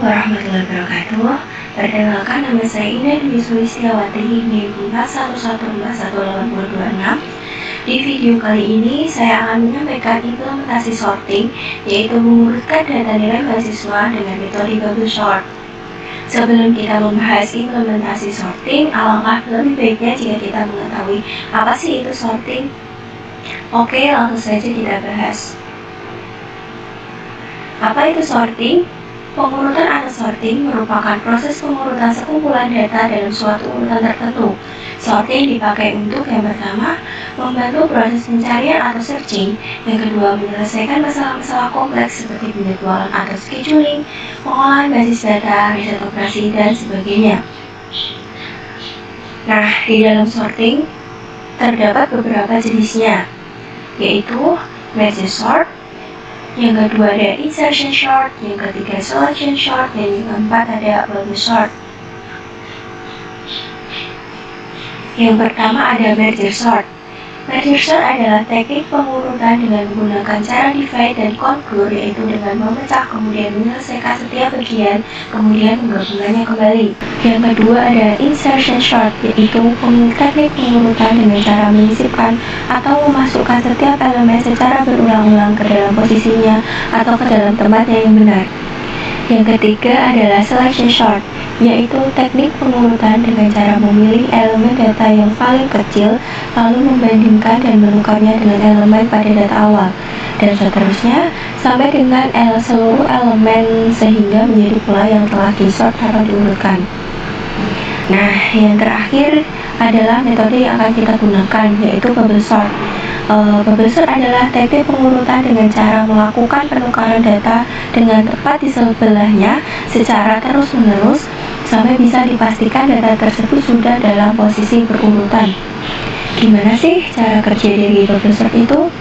warahmatullahi wabarakatuh. Perkenalkan, nama saya Ina Dwi Sulistiawati, NIM 411418026. Di video kali ini saya akan menyampaikan implementasi sorting, yaitu mengurutkan data nilai mahasiswa dengan metode bubble sort. Sebelum kita membahas implementasi sorting, alangkah lebih baiknya jika kita mengetahui apa sih itu sorting. Oke, langsung saja kita bahas. Apa itu sorting? Pengurutan atau sorting merupakan proses pengurutan sekumpulan data dalam suatu urutan tertentu. Sorting dipakai untuk yang pertama, membantu proses pencarian atau searching. Yang kedua, menyelesaikan masalah-masalah kompleks seperti penjadwalan atau scheduling, pengolahan basis data, riset operasi, dan sebagainya. Nah, di dalam sorting terdapat beberapa jenisnya, yaitu merge sort, yang kedua ada insertion sort, yang ketiga selection sort, dan yang keempat ada bubble sort. Yang pertama ada merge sort. Merge sort adalah teknik pengurutan dengan menggunakan cara divide dan conquer, yaitu dengan memecah kemudian menyelesaikan setiap bagian kemudian menggabungkannya kembali. Yang kedua ada insertion sort, yaitu teknik pengurutan dengan cara menyisipkan atau memasukkan setiap elemen secara berulang-ulang ke dalam posisinya atau ke dalam tempatnya yang benar. Yang ketiga adalah selection sort, yaitu teknik pengurutan dengan cara memilih elemen data yang paling kecil lalu membandingkan dan menukarnya dengan elemen pada data awal, dan seterusnya sampai dengan seluruh elemen sehingga menjadi pola yang telah disort atau diurutkan. Nah, yang terakhir adalah metode yang akan kita gunakan, yaitu bubble sort. Bubble sort adalah teknik pengurutan dengan cara melakukan penukaran data dengan tepat di sebelahnya secara terus-menerus sampai bisa dipastikan data tersebut sudah dalam posisi berurutan. Gimana sih cara kerja dari bubble sort itu?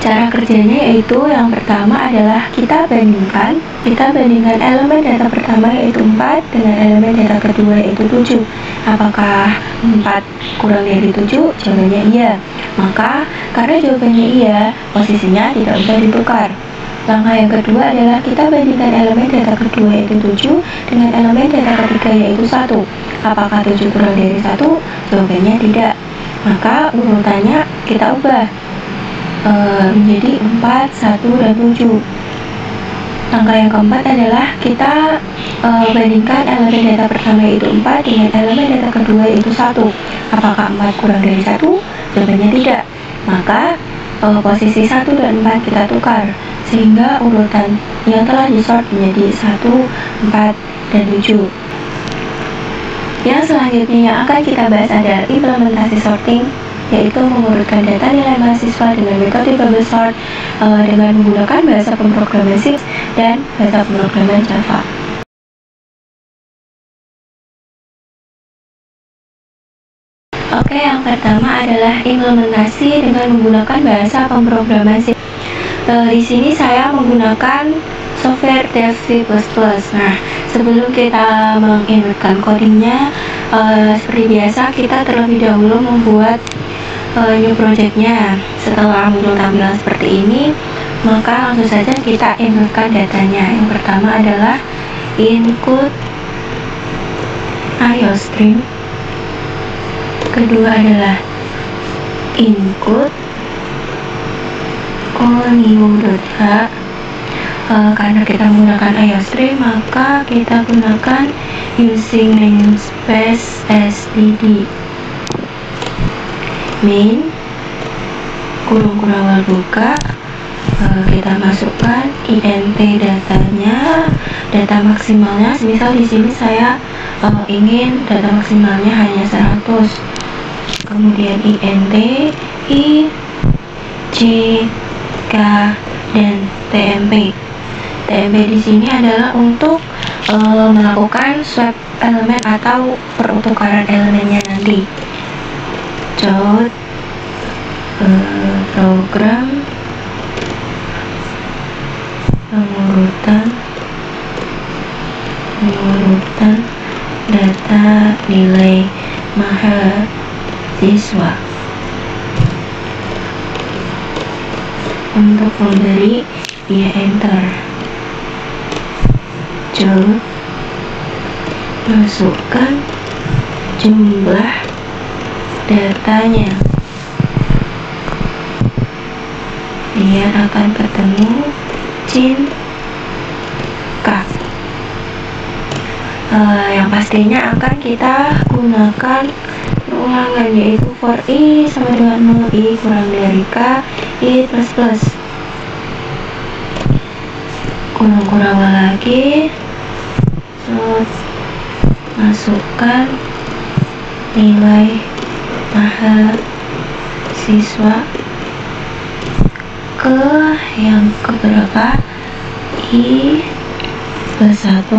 Cara kerjanya yaitu yang pertama adalah kita bandingkan elemen data pertama yaitu 4 dengan elemen data kedua yaitu 7. Apakah 4 kurang dari 7? Jawabannya iya. Maka karena jawabannya iya, posisinya tidak bisa ditukar. Langkah yang kedua adalah kita bandingkan elemen data kedua yaitu 7 dengan elemen data ketiga yaitu 1. Apakah 7 kurang dari 1? Jawabannya tidak. Maka urutannya kita ubah menjadi 4, 1, dan 7. Langkah yang keempat adalah kita bandingkan elemen data pertama yaitu 4 dengan elemen data kedua yaitu 1. Apakah 4 kurang dari 1? Jawabannya tidak. Maka posisi 1 dan 4 kita tukar sehingga urutan yang telah disort menjadi 1, 4, dan 7. Yang selanjutnya yang akan kita bahas adalah implementasi sorting, yaitu mengurutkan data nilai mahasiswa dengan metode bubble sort dengan menggunakan bahasa pemrograman C dan bahasa pemrograman Java. Oke, yang pertama adalah implementasi dengan menggunakan bahasa pemrograman C. Di sini saya menggunakan software Dev C++. Nah, sebelum kita menginputkan codingnya, seperti biasa kita terlebih dahulu membuat new projectnya. Setelah muncul tampilan seperti ini, maka langsung saja kita inputkan datanya. Yang pertama adalah include iostream. Kedua adalah include new.h. Karena kita menggunakan iostream, maka kita gunakan using namespace std. Main kurung awal buka, kita masukkan int datanya, data maksimalnya. Misal di sini saya ingin data maksimalnya hanya 100. Kemudian int i, j, k, dan tmp. tmp di sini adalah untuk melakukan swap elemen atau pertukaran elemennya nanti. Dot program pengurutan data nilai mahasiswa. Untuk memberi dia enter. masukkan jumlah datanya. Dia akan ketemu Cinka. Yang pastinya akan kita gunakan ulangan, yaitu for i sama dengan 0, i kurang dari k, i plus plus. Kurang lagi, masukkan nilai mahasiswa ke yang keberapa, i plus 1.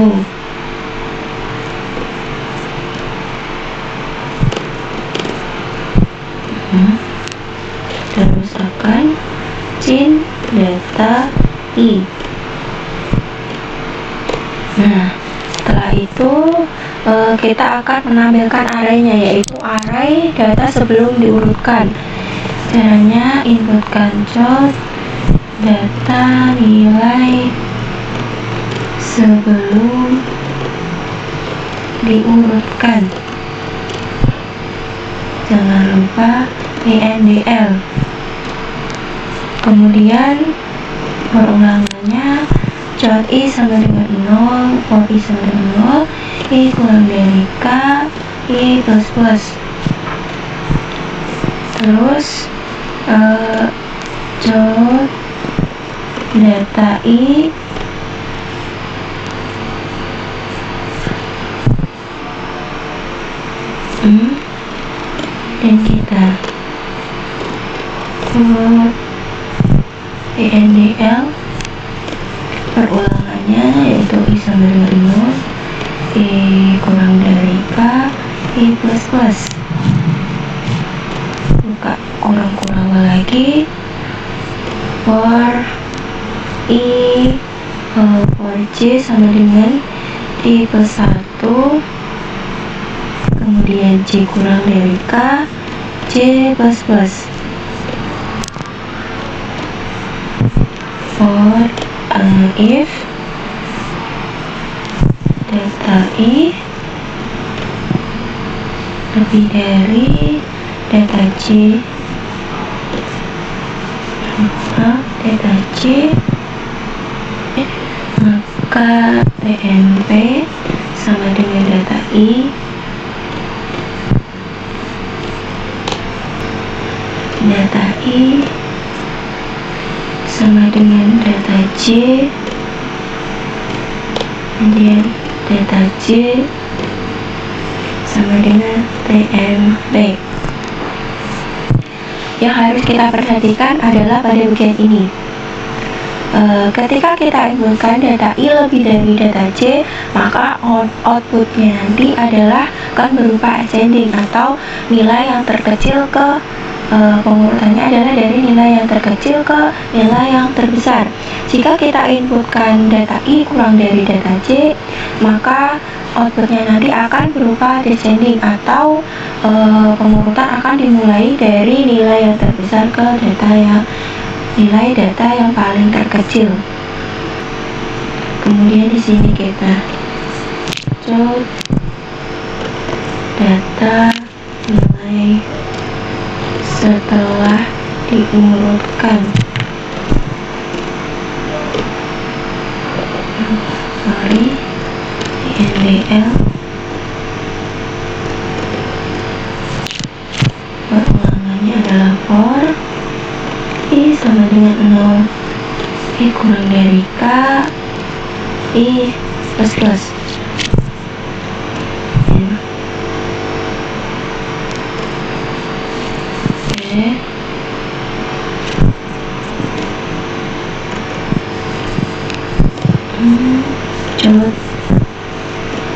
Terus akan data i. Nah, setelah itu kita akan menampilkan arraynya, yaitu array data sebelum diurutkan. Caranya inputkan data nilai sebelum diurutkan. Jangan lupa indl. Kemudian perulangannya i sama dengan 0, for i sama dengan 0, i kurang dari k, i plus plus. Terus data i dan kita indl perulangannya, yaitu i sama dengan 0, i kurang dari k, i plus plus. Buka kurang lagi, for j sama dengan i plus 1, kemudian j kurang dari k, j plus plus. For if data i lebih dari data j, data j, maka tmp sama dengan data i sama dengan data j, kemudian data j sama dengan tmp. Yang harus kita perhatikan adalah pada bagian ini. Ketika kita inputkan data i lebih dari data j, maka outputnya nanti adalah akan berupa ascending, atau nilai yang terkecil ke pengurutannya adalah dari nilai yang terkecil ke nilai yang terbesar. Jika kita inputkan data i kurang dari data j, maka outputnya nanti akan berupa descending, atau pengurutan akan dimulai dari nilai yang terbesar ke nilai data yang paling terkecil. Kemudian di sini kita data nilai setelah diurutkan. indl perulangannya adalah for i sama dengan 0, i kurang dari k, i plus plus.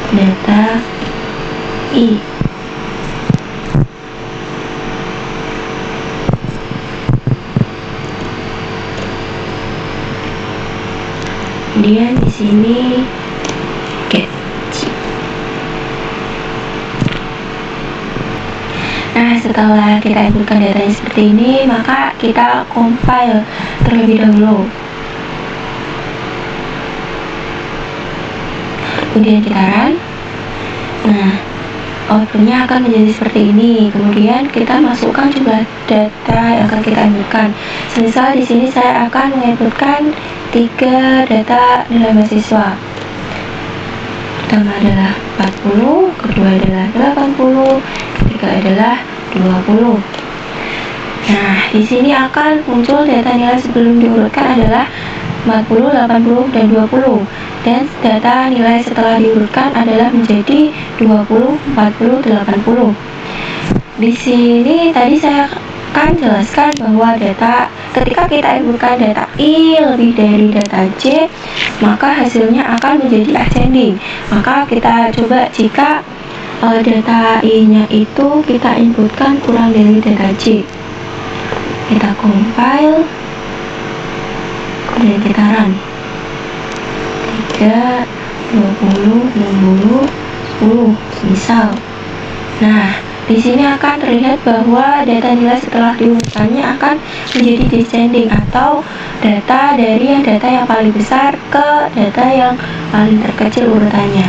Data i. Kemudian di sini get. Nah, setelah kita inputkan datanya seperti ini, maka kita compile terlebih dahulu. kemudian kita run. Nah, outputnya akan menjadi seperti ini. Kemudian kita masukkan jumlah data yang akan kita inputkan. Misal di sini saya akan menginputkan 3 data nilai mahasiswa. Pertama adalah 40, kedua adalah 80, ketiga adalah 20. Nah, di sini akan muncul data nilai sebelum diurutkan adalah 40, 80, dan 20. Dan data nilai setelah diurutkan adalah menjadi 20, 40, 80. Di sini tadi saya akan jelaskan bahwa data ketika kita inputkan data I lebih dari data J, maka hasilnya akan menjadi ascending. Maka kita coba jika data I-nya itu kita inputkan kurang dari data J. Kita compile, kemudian kita run. 3, 20, 60, 10 misal. Nah, di sini akan terlihat bahwa data nilai setelah diurutkannya akan menjadi descending, atau data dari data yang paling besar ke data yang paling terkecil urutannya.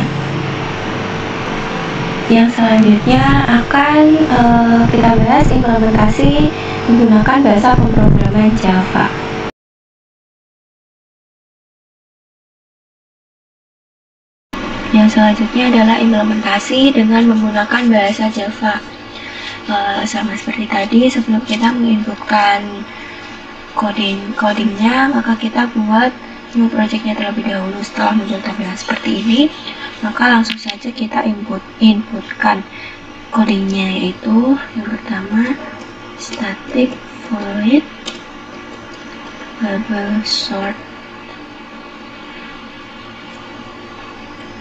Yang selanjutnya akan kita bahas implementasi menggunakan bahasa pemrograman Java. Yang selanjutnya adalah implementasi dengan menggunakan bahasa Java. Sama seperti tadi, sebelum kita menginputkan codingnya, maka kita buat new projectnya terlebih dahulu. Setelah muncul tampilan seperti ini, maka langsung saja kita inputkan codingnya, yaitu yang pertama static void label sort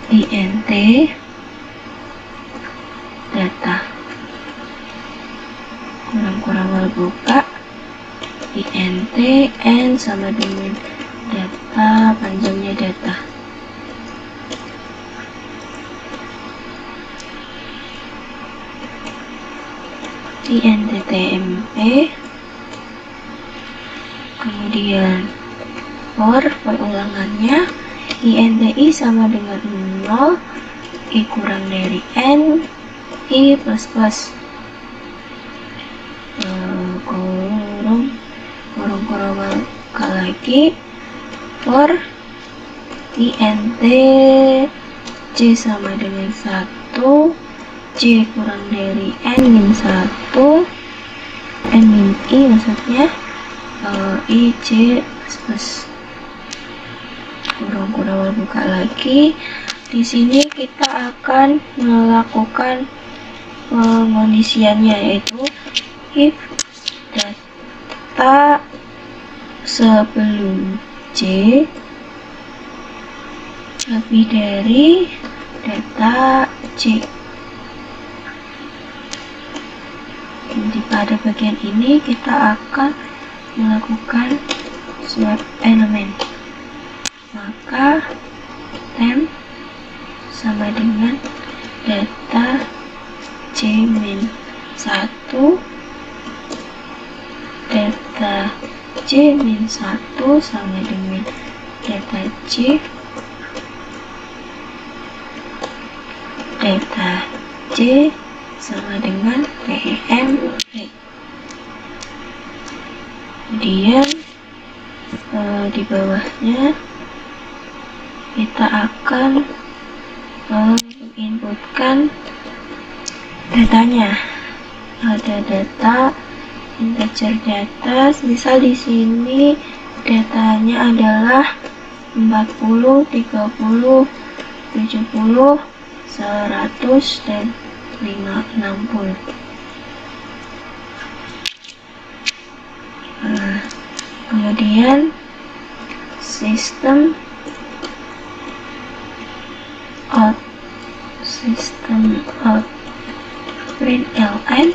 int data kurang buka int n sama dengan data panjangnya data. int tmp, kemudian for ulangannya inti sama dengan 0, i kurang dari n, i plus plus kurung lagi for int c sama dengan 1, c kurang dari n min 1, n min i maksudnya i c plus kurung buka lagi. Di sini kita akan melakukan pengondisiannya, yaitu if data sebelum C lebih dari data C. Jadi pada bagian ini kita akan melakukan swap element, maka temp sama dengan data C min 1, data C min 1 sama dengan data C, data C sama dengan TEM. Kemudian di bawahnya kita akan menginputkan datanya. Ada data integer data, misal di sini datanya adalah 40, 30, 70, 100, dan 60. Kemudian sistem out println.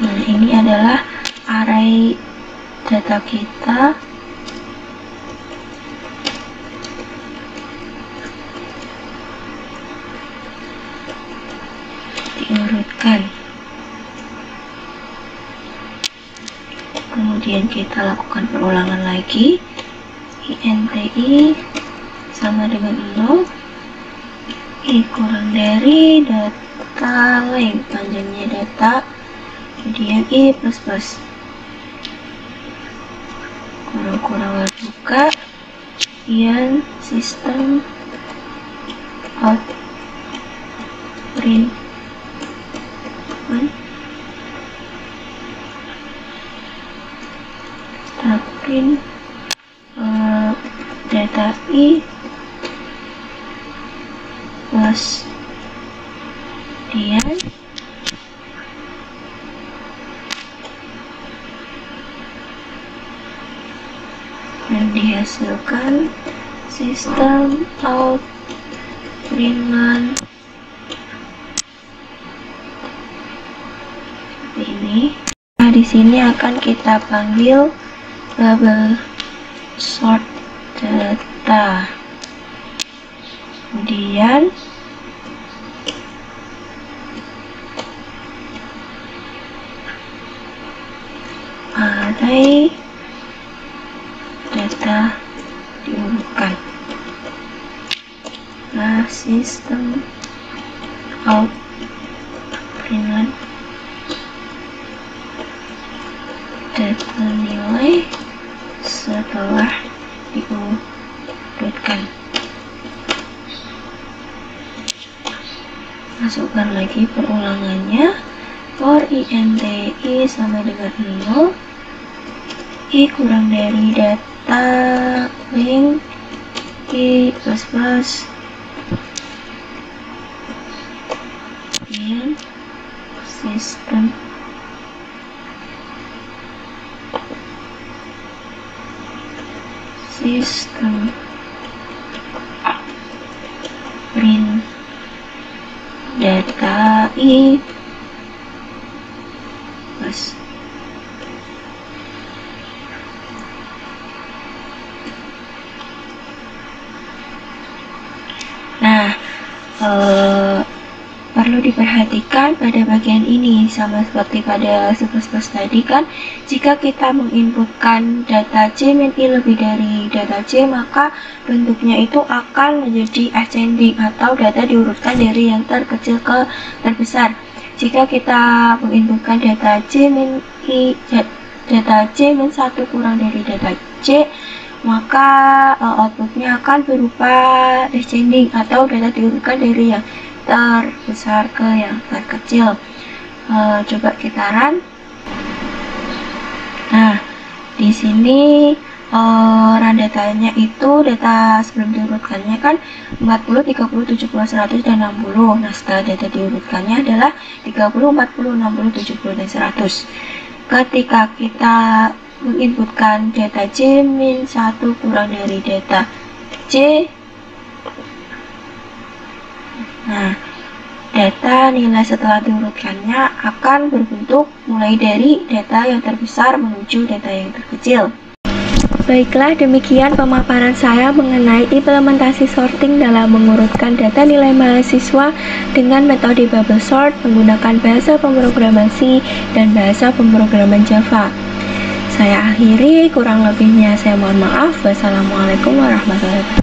Nah, ini adalah array data kita. Diurutkan. Kemudian kita lakukan perulangan lagi. inti sama dengan 0. I kurang dari data length, panjangnya data, kemudian I plus plus. Kurang buka, kemudian sistem out print print data I plus kemudian dan dihasilkan sistem out printman seperti ini. Nah, di sini akan kita panggil bubble sort data. Kemudian array data diurutkan. Nah, sistem out printman data nilai setelah diurutkan. Masukkan lagi perulangannya. For int I sama dengan 0, I kurang dari data length I plus plus, kemudian sistem print data I plus. Nah, perlu diperhatikan pada bagian ini, sama seperti pada C++ tadi kan, jika kita menginputkan data C min I lebih dari data C, maka bentuknya itu akan menjadi ascending atau data diurutkan dari yang terkecil ke terbesar. Jika kita menginputkan data C min I, data C min 1 kurang dari data C, maka outputnya akan berupa descending atau data diurutkan dari yang terbesar ke yang terkecil. Coba kita run. Nah, di sini run datanya itu, data sebelum diurutkannya kan 40, 30, 70, 100, dan 60. Nah, setelah data diurutkannya adalah 30, 40, 60, 70, dan 100. Ketika kita menginputkan data C min 1 kurang dari data C, nah, data nilai setelah diurutkannya akan berbentuk mulai dari data yang terbesar menuju data yang terkecil. Baiklah, demikian pemaparan saya mengenai implementasi sorting dalam mengurutkan data nilai mahasiswa dengan metode bubble sort menggunakan bahasa pemrograman C dan bahasa pemrograman Java. Saya akhiri, kurang lebihnya saya mohon maaf. Wassalamualaikum warahmatullahi wabarakatuh.